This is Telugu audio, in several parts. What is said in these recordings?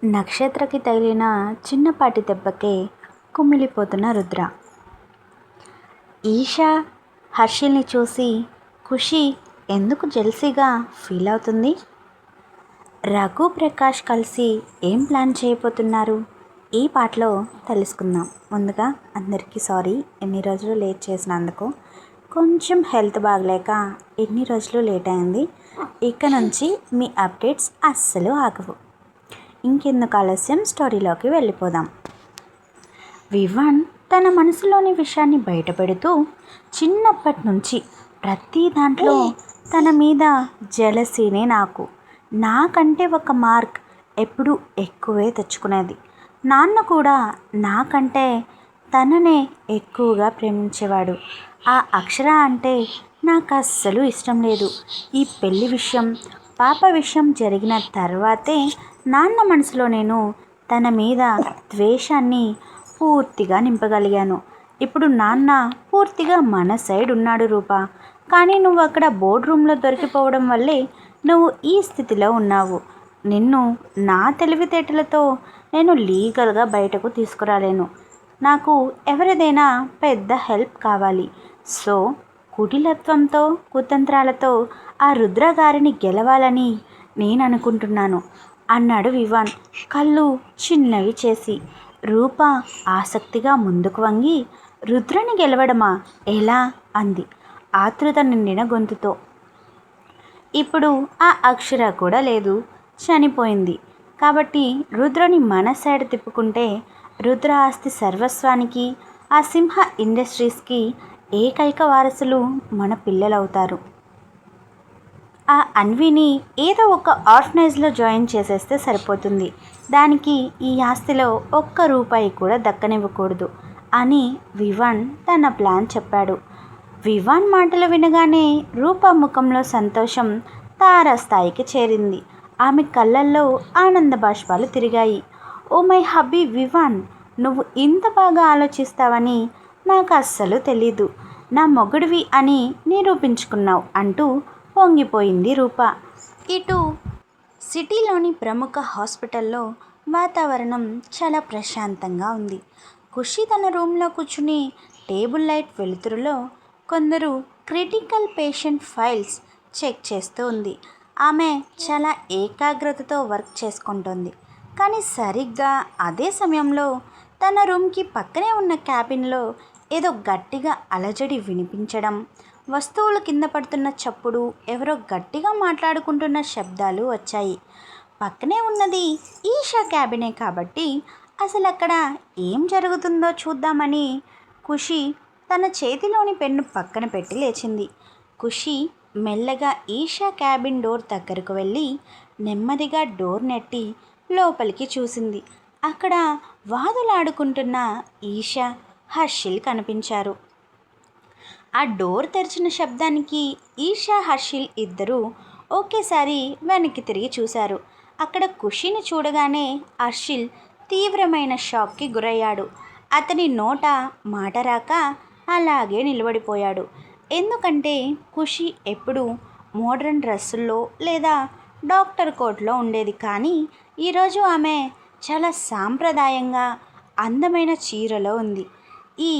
నక్షత్రకి తగిలిన చిన్నపాటి దెబ్బకే కుమిలిపోతున్న రుద్ర. ఈషా హర్షిల్ని చూసి ఖుషి ఎందుకు జెల్సీగా ఫీల్ అవుతుంది? రఘు ప్రకాష్ కలిసి ఏం ప్లాన్ చేయబోతున్నారు ఈ పాటలో తెలుసుకుందాం. ముందుగా అందరికీ సారీ, ఎన్ని రోజులు లేట్ చేసినందుకు. కొంచెం హెల్త్ బాగలేక ఎన్ని రోజులు లేట్ అయింది. ఇక నుంచి మీ అప్డేట్స్ అస్సలు ఆగవు. ఇంకెందుకు ఆలస్యం, స్టోరీలోకి వెళ్ళిపోదాం. వివాన్ తన మనసులోని విషయాన్ని బయటపెడుతూ చిన్నప్పటి నుంచి ప్రతి దాంట్లో తన మీద జెలసీనే. నాకంటే ఒక మార్క్ ఎప్పుడూ ఎక్కువే తెచ్చుకునేది. నాన్న కూడా నాకంటే తననే ఎక్కువగా ప్రేమించేవాడు. ఆ అక్షర అంటే నాకు అస్సలు ఇష్టం లేదు. ఈ పెళ్లి విషయం, పాప విషయం జరిగిన తర్వాతే నాన్న మనసులో నేను తన మీద ద్వేషాన్ని పూర్తిగా నింపగలిగాను. ఇప్పుడు నాన్న పూర్తిగా మన సైడ్ ఉన్నాడు రూపా. కానీ నువ్వు అక్కడ బోర్డ్ రూమ్లో దొరికిపోవడం వల్లే నువ్వు ఈ స్థితిలో ఉన్నావు. నిన్ను నా తెలివితేటలతో నేను లీగల్గా బయటకు తీసుకురాలేను. నాకు ఎవరిదైనా పెద్ద హెల్ప్ కావాలి. సో కుటిలత్వంతో, కుతంత్రాలతో ఆ రుద్ర గారిని గెలవాలని నేను అనుకుంటున్నాను అన్నాడు వివాన్ కళ్ళు చిన్నవి చేసి. రూప ఆసక్తిగా ముందుకు వంగి, రుద్రని గెలవడమా, ఎలా అంది ఆతృత నిండిన గొంతుతో. ఇప్పుడు ఆ అక్షర కూడా లేదు, చనిపోయింది. కాబట్టి రుద్రని మన సైడ్ తిప్పుకుంటే రుద్ర ఆస్తి సర్వస్వానికి, ఆ సింహ ఇండస్ట్రీస్కి ఏకైక వారసులు మన పిల్లలవుతారు. ఆ అన్విని ఏదో ఒక ఆర్ఫనైజ్లో జాయిన్ చేసేస్తే సరిపోతుంది. దానికి ఈ ఆస్తిలో ఒక్క రూపాయి కూడా దక్కనివ్వకూడదు అని వివాన్ తన ప్లాన్ చెప్పాడు. వివాన్ మాటలు వినగానే రూప ముఖంలో సంతోషం తారాస్థాయికి చేరింది. ఆమె కళ్ళల్లో ఆనంద బాష్పాలు తిరిగాయి. ఓ మై హబ్బీ వివాన్, నువ్వు ఇంత బాగా ఆలోచిస్తావని నాకు అస్సలు తెలీదు. నా మొగుడివి అని నిరూపించుకున్నావు అంటూ పొంగిపోయింది రూప. ఇటు సిటీలోని ప్రముఖ హాస్పిటల్లో వాతావరణం చాలా ప్రశాంతంగా ఉంది. ఖుషి తన రూమ్లో కూర్చుని టేబుల్ లైట్ వెలుతురులో కొందరు క్రిటికల్ పేషెంట్ ఫైల్స్ చెక్ చేస్తూ ఉంది. ఆమె చాలా ఏకాగ్రతతో వర్క్ చేసుకుంటోంది. కానీ సరిగ్గా అదే సమయంలో తన రూమ్కి పక్కనే ఉన్న క్యాబిన్లో ఏదో గట్టిగా అలజడి వినిపించడం, వస్తువులు కింద పడుతున్న చప్పుడు, ఎవరో గట్టిగా మాట్లాడుకుంటున్న శబ్దాలు వచ్చాయి. పక్కనే ఉన్నది ఈషా క్యాబినే కాబట్టి అసలు అక్కడ ఏం జరుగుతుందో చూద్దామని ఖుషి తన చేతిలోని పెన్ను పక్కన పెట్టి లేచింది. ఖుషి మెల్లగా ఈషా క్యాబిన్ డోర్ దగ్గరకు వెళ్ళి నెమ్మదిగా డోర్ నెట్టి లోపలికి చూసింది. అక్కడ వాదులాడుకుంటున్న ఈషా, హర్షిల్ కనిపించారు. ఆ డోర్ తెరిచిన శబ్దానికి ఈషా, హర్షిల్ ఇద్దరూ ఒకేసారి వెనక్కి తిరిగి చూశారు. అక్కడ ఖుషిని చూడగానే హర్షిల్ తీవ్రమైన షాక్కి గురయ్యాడు. అతని నోట మాట రాక అలాగే నిలబడిపోయాడు. ఎందుకంటే ఖుషి ఎప్పుడూ మోడ్రన్ డ్రెస్సుల్లో లేదా డాక్టర్ కోట్లో ఉండేది. కానీ ఈరోజు ఆమె చాలా సాంప్రదాయంగా అందమైన చీరలో ఉంది. ఈ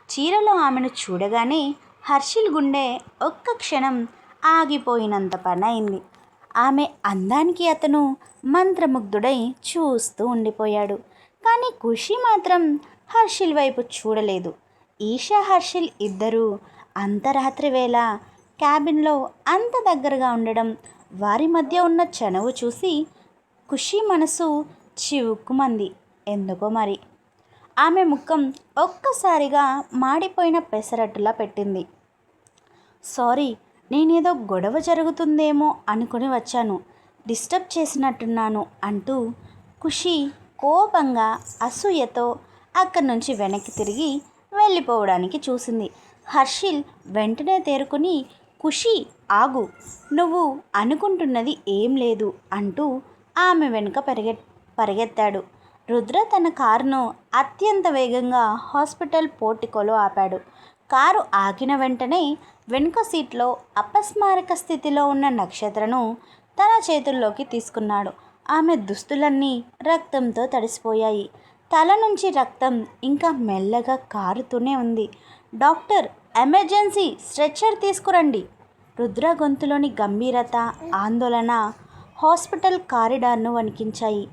చీరలో ఆమెను చూడగానే హర్షిల్ గుండె ఒక్క క్షణం ఆగిపోయినంత పని అయింది. ఆమె అందానికి అతను మంత్రముగ్ధుడై చూస్తూ ఉండిపోయాడు. కానీ ఖుషి మాత్రం హర్షిల్ వైపు చూడలేదు. ఈషా, హర్షిల్ ఇద్దరూ అంతరాత్రి వేళ క్యాబిన్లో అంత దగ్గరగా ఉండడం, వారి మధ్య ఉన్న చనువు చూసి ఖుషి మనసు చివుక్కుమంది. ఎందుకో మరి ఆమె ముఖం ఒక్కసారిగా మాడిపోయిన పెసరట్టులా పెట్టింది. సారీ, నేనేదో గొడవ జరుగుతుందేమో అనుకుని వచ్చాను, డిస్టర్బ్ చేసినట్టున్నాను అంటూ ఖుషి కోపంగా, అసూయతో అక్కడి నుంచి వెనక్కి తిరిగి వెళ్ళిపోవడానికి చూసింది. హర్షిల్ వెంటనే తేరుకుని, ఖుషి ఆగు, నువ్వు అనుకుంటున్నది ఏం లేదు అంటూ ఆమె వెనుక పరిగెత్తాడు. రుద్ర తన కారును అత్యంత వేగంగా హాస్పిటల్ పోర్టికోలో ఆపాడు. కారు ఆగిన వెంటనే వెనుక సీట్లో అపస్మారక స్థితిలో ఉన్న నక్షత్రను తన చేతుల్లోకి తీసుకున్నాడు. ఆమె దుస్తులన్నీ రక్తంతో తడిసిపోయాయి. తల నుంచి రక్తం ఇంకా మెల్లగా కారుతూనే ఉంది. డాక్టర్, ఎమర్జెన్సీ, స్ట్రెచ్చర్ తీసుకురండి. రుద్ర గొంతులోని గంభీరత, ఆందోళన హాస్పిటల్ కారిడార్ను వణికించాయి.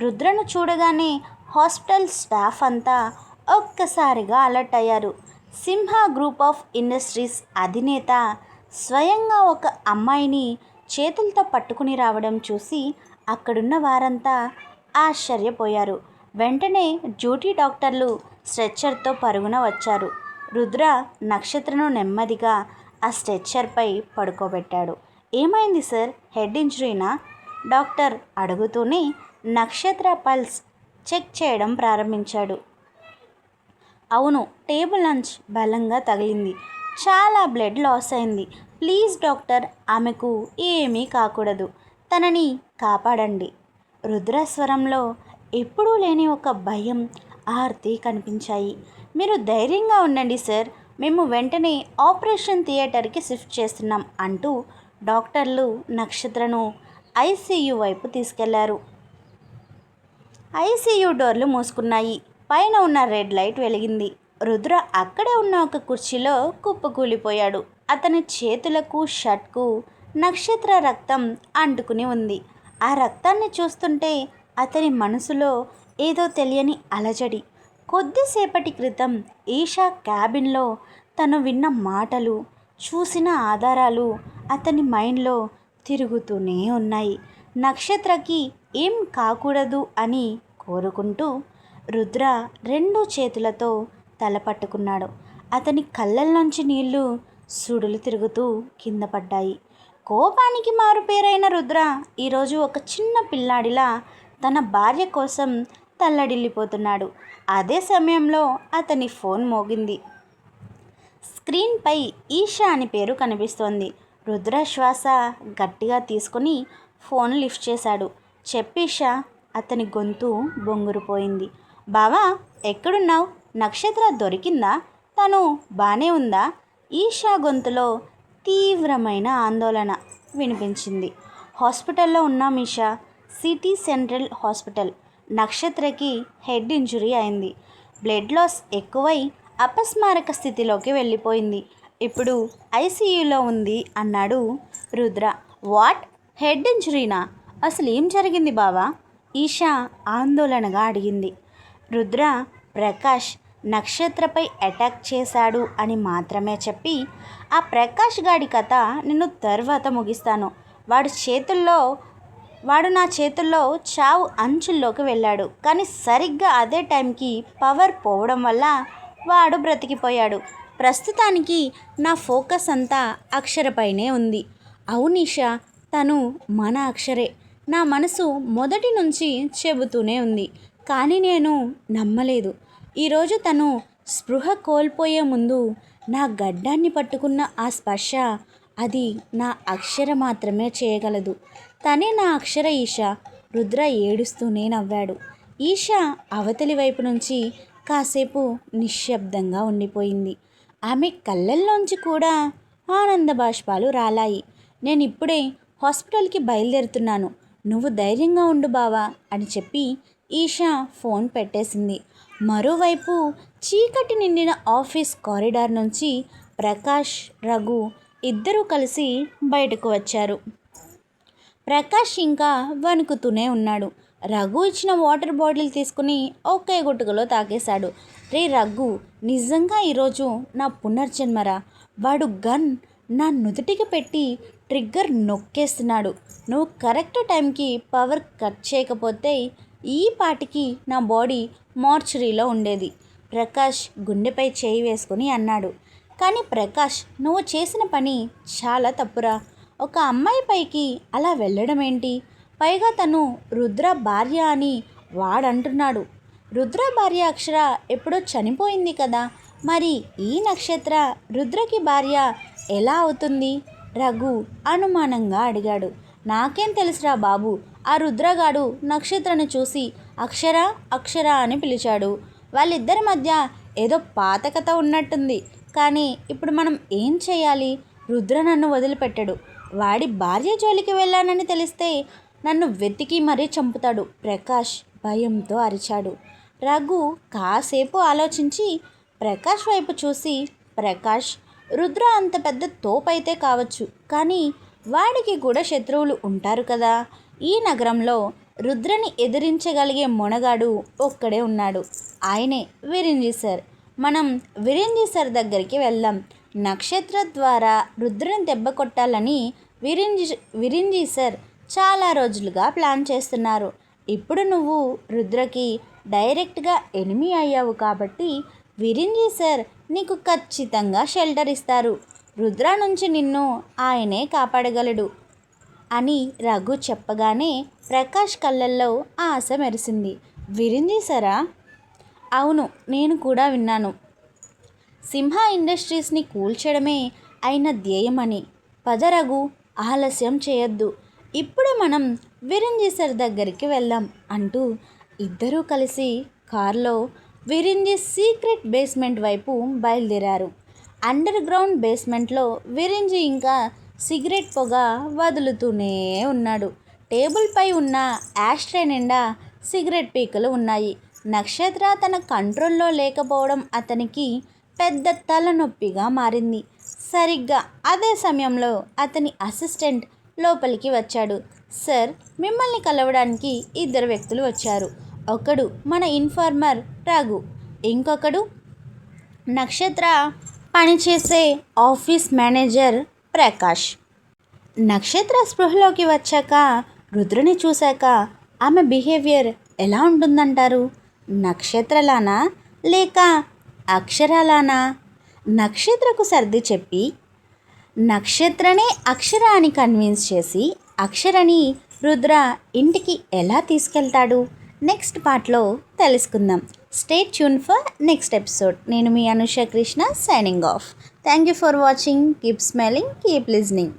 రుద్రను చూడగానే హాస్పిటల్ స్టాఫ్ అంతా ఒక్కసారిగా అలర్ట్ అయ్యారు. సింహ గ్రూప్ ఆఫ్ ఇండస్ట్రీస్ అధినేత స్వయంగా ఒక అమ్మాయిని చేతులతో పట్టుకుని రావడం చూసి అక్కడున్న వారంతా ఆశ్చర్యపోయారు. వెంటనే డ్యూటీ డాక్టర్లు స్ట్రెచ్చర్తో పరుగున వచ్చారు. రుద్ర నక్షత్రను నెమ్మదిగా ఆ స్ట్రెచ్చర్పై పడుకోబెట్టాడు. ఏమైంది సార్, హెడ్ ఇంజరీనా? డాక్టర్ అడుగుతూనే నక్షత్ర పల్స్ చెక్ చేయడం ప్రారంభించాడు. అవును, టేబుల్ లంచ్ బలంగా తగిలింది, చాలా బ్లడ్ లాస్ అయింది. ప్లీజ్ డాక్టర్, ఆమెకు ఏమీ కాకూడదు, తనని కాపాడండి. రుద్రస్వరంలో ఎప్పుడూ లేని ఒక భయం, ఆర్తి కనిపించాయి. మీరు ధైర్యంగా ఉండండి సార్, మేము వెంటనే ఆపరేషన్ థియేటర్కి షిఫ్ట్ చేస్తున్నాం అంటూ డాక్టర్లు నక్షత్రను ఐసీయూ వైపు తీసుకెళ్లారు. ఐసీయూ డోర్లు మూసుకున్నాయి. పైన ఉన్న రెడ్ లైట్ వెలిగింది. రుద్ర అక్కడే ఉన్న ఒక కుర్చీలో కుప్పకూలిపోయాడు. అతని చేతులకు, షర్ట్కు నక్షత్ర రక్తం అంటుకుని ఉంది. ఆ రక్తాన్ని చూస్తుంటే అతని మనసులో ఏదో తెలియని అలజడి. కొద్దిసేపటి క్రితం ఈషా క్యాబిన్లో తను విన్న మాటలు, చూసిన ఆధారాలు అతని మైండ్లో తిరుగుతూనే ఉన్నాయి. నక్షత్రకి ఏం కాకూడదు అని కోరుకుంటూ రుద్ర 2 చేతులతో తల పట్టుకున్నాడు. అతని కళ్ళల్లోంచి నీళ్లు సుడులు తిరుగుతూ కింద పడ్డాయి. కోపానికి మారుపేరైన రుద్ర ఈరోజు ఒక చిన్న పిల్లాడిలా తన భార్య కోసం తల్లడిల్లిపోతున్నాడు. అదే సమయంలో అతని ఫోన్ మోగింది. స్క్రీన్పై ఈషా అని పేరు కనిపిస్తోంది. రుద్ర శ్వాస గట్టిగా తీసుకుని ఫోన్ లిఫ్ట్ చేశాడు. చెప్పీషా. అతని గొంతు బొంగురుపోయింది. బావా, ఎక్కడున్నావు? నక్షత్ర దొరికిందా? తను బానే ఉందా? ఈషా గొంతులో తీవ్రమైన ఆందోళన వినిపించింది. హాస్పిటల్లో ఉన్నాం ఈషా, సిటీ సెంట్రల్ హాస్పిటల్. నక్షత్రకి హెడ్ ఇంజరీ అయింది. బ్లడ్ లాస్ ఎక్కువై అపస్మారక స్థితిలోకి వెళ్ళిపోయింది. ఇప్పుడు ఐసీయూలో ఉంది అన్నాడు రుద్ర. What, head ఇంజరీనా? అసలు ఏం జరిగింది బావా? ఈషా ఆందోళనగా అడిగింది. రుద్ర, ప్రకాష్ నక్షత్రపై అటాక్ చేశాడు అని మాత్రమే చెప్పి, ఆ ప్రకాష్ గాడి కథ నేను తర్వాత ముగిస్తాను. వాడు నా చేతుల్లో చావు అంచుల్లోకి వెళ్ళాడు. కానీ సరిగ్గా అదే టైంకి పవర్ పోవడం వల్ల వాడు బ్రతికిపోయాడు. ప్రస్తుతానికి నా ఫోకస్ అంతా అక్షరపైనే ఉంది. అవునీషా, తను మన అక్షరే. నా మనసు మొదటి నుంచి చెబుతూనే ఉంది, కానీ నేను నమ్మలేదు. ఈరోజు తను స్పృహ కోల్పోయే ముందు నా గడ్డాన్ని పట్టుకున్న ఆ స్పర్శ, అది నా అక్షర మాత్రమే చేయగలదు. తనే నా అక్షర ఈషా. రుద్ర ఏడుస్తూనే నవ్వాడు. ఈషా అవతలి వైపు నుంచి కాసేపు నిశ్శబ్దంగా ఉండిపోయింది. ఆమె కళ్ళల్లోంచి కూడా ఆనంద బాష్పాలు రాలాయి. నేను ఇప్పుడే హాస్పిటల్కి బయలుదేరుతున్నాను, నువ్వు ధైర్యంగా ఉండు బావా అని చెప్పి ఈషా ఫోన్ పెట్టేసింది. మరోవైపు చీకటి నిండిన ఆఫీస్ కారిడార్ నుంచి ప్రకాష్, రఘు ఇద్దరూ కలిసి బయటకు వచ్చారు. ప్రకాష్ ఇంకా వణుకుతూనే ఉన్నాడు. రఘు ఇచ్చిన వాటర్ బాటిల్ తీసుకుని ఒకే గుట్టుకలో తాగేశాడు. రే రఘు, నిజంగా ఈరోజు నా పునర్జన్మరా. వాడు గన్ నా నుదుటికి పెట్టి ట్రిగ్గర్ నొక్కేస్తున్నాడు. నువ్వు కరెక్ట్ టైంకి పవర్ కట్ చేయకపోతే ఈ పాటికి నా బాడీ మార్చురీలో ఉండేది. ప్రకాష్ గుండెపై చేయి వేసుకుని అన్నాడు. కానీ ప్రకాష్, నువ్వు చేసిన పని చాలా తప్పురా. ఒక అమ్మాయి పైకి అలా వెళ్ళడం ఏంటి? పైగా తను రుద్ర భార్య అని వాడంటున్నాడు. రుద్ర భార్య అక్షర ఎప్పుడో చనిపోయింది కదా, మరి ఈ నక్షత్ర రుద్రకి భార్య ఎలా అవుతుంది? రఘు అనుమానంగా అడిగాడు. నాకేం తెలుసురా బాబు, ఆ రుద్రగాడు నక్షత్రను చూసి అక్షర అక్షర అని పిలిచాడు. వాళ్ళిద్దరి మధ్య ఏదో పాత కథ ఉన్నట్టుంది. కానీ ఇప్పుడు మనం ఏం చేయాలి? రుద్ర నన్ను వదిలిపెట్టడు. వాడి భార్య జోలికి వెళ్ళానని తెలిస్తే నన్ను వెతికి మరీ చంపుతాడు, ప్రకాష్ భయంతో అరిచాడు. రఘు కాసేపు ఆలోచించి ప్రకాష్ వైపు చూసి, ప్రకాష్, రుద్ర అంత పెద్ద తోపైతే కావచ్చు, కానీ వాడికి కూడా శత్రువులు ఉంటారు కదా. ఈ నగరంలో రుద్రని ఎదిరించగలిగే మొనగాడు ఒక్కడే ఉన్నాడు, ఆయనే విరింజి సార్. మనం విరింజి సార్ దగ్గరికి వెళ్దాం. నక్షత్ర ద్వారా రుద్రని దెబ్బ కొట్టాలని విరింజి సార్ చాలా రోజులుగా ప్లాన్ చేస్తున్నారు. ఇప్పుడు నువ్వు రుద్రకి డైరెక్ట్గా ఎనిమీ అయ్యావు కాబట్టి విరింజి సార్ నీకు ఖచ్చితంగా షెల్టర్ ఇస్తారు. రుద్ర నుంచి నిన్ను ఆయనే కాపాడగలడు అని రఘు చెప్పగానే ప్రకాష్ కళ్ళల్లో ఆశ మెరిసింది. విరింజి సారా? అవును, నేను కూడా విన్నాను. సింహ ఇండస్ట్రీస్ని కూల్చడమే ఆయన ధ్యేయమని. పద రఘు, ఆలస్యం చేయొద్దు, ఇప్పుడే మనం విరింజి సార్ దగ్గరికి వెళ్దాం అంటూ ఇద్దరూ కలిసి కారులో విరింజి సీక్రెట్ బేస్మెంట్ వైపు బయలుదేరారు. అండర్ గ్రౌండ్ బేస్మెంట్లో విరింజి ఇంకా సిగరెట్ పొగ వదులుతూనే ఉన్నాడు. టేబుల్పై ఉన్న యాష్ట్రే నిండా సిగరెట్ పీకలు ఉన్నాయి. నక్షత్ర తన కంట్రోల్లో లేకపోవడం అతనికి పెద్ద తలనొప్పిగా మారింది. సరిగ్గా అదే సమయంలో అతని అసిస్టెంట్ లోపలికి వచ్చాడు. సార్, మిమ్మల్ని కలవడానికి ఇద్దరు వ్యక్తులు వచ్చారు. ఒకడు మన ఇన్ఫార్మర్ రఘు, ఇంకొకడు నక్షత్ర పనిచేసే ఆఫీస్ మేనేజర్ ప్రకాష్. నక్షత్ర స్పృహలోకి వచ్చాక, రుద్రని చూశాక ఆమె బిహేవియర్ ఎలా ఉంటుందంటారు? నక్షత్రలానా లేక అక్షరాలానా? నక్షత్రకు సర్ది చెప్పి నక్షత్రనే అక్షర అని కన్విన్స్ చేసి అక్షరని రుద్ర ఇంటికి ఎలా తీసుకెళ్తాడు? నెక్స్ట్ పార్ట్లో తెలుసుకుందాం. Stay tune for next episode. నేను మీ Anusha Krishna, signing off. Thank you for watching. Keep smiling, keep listening.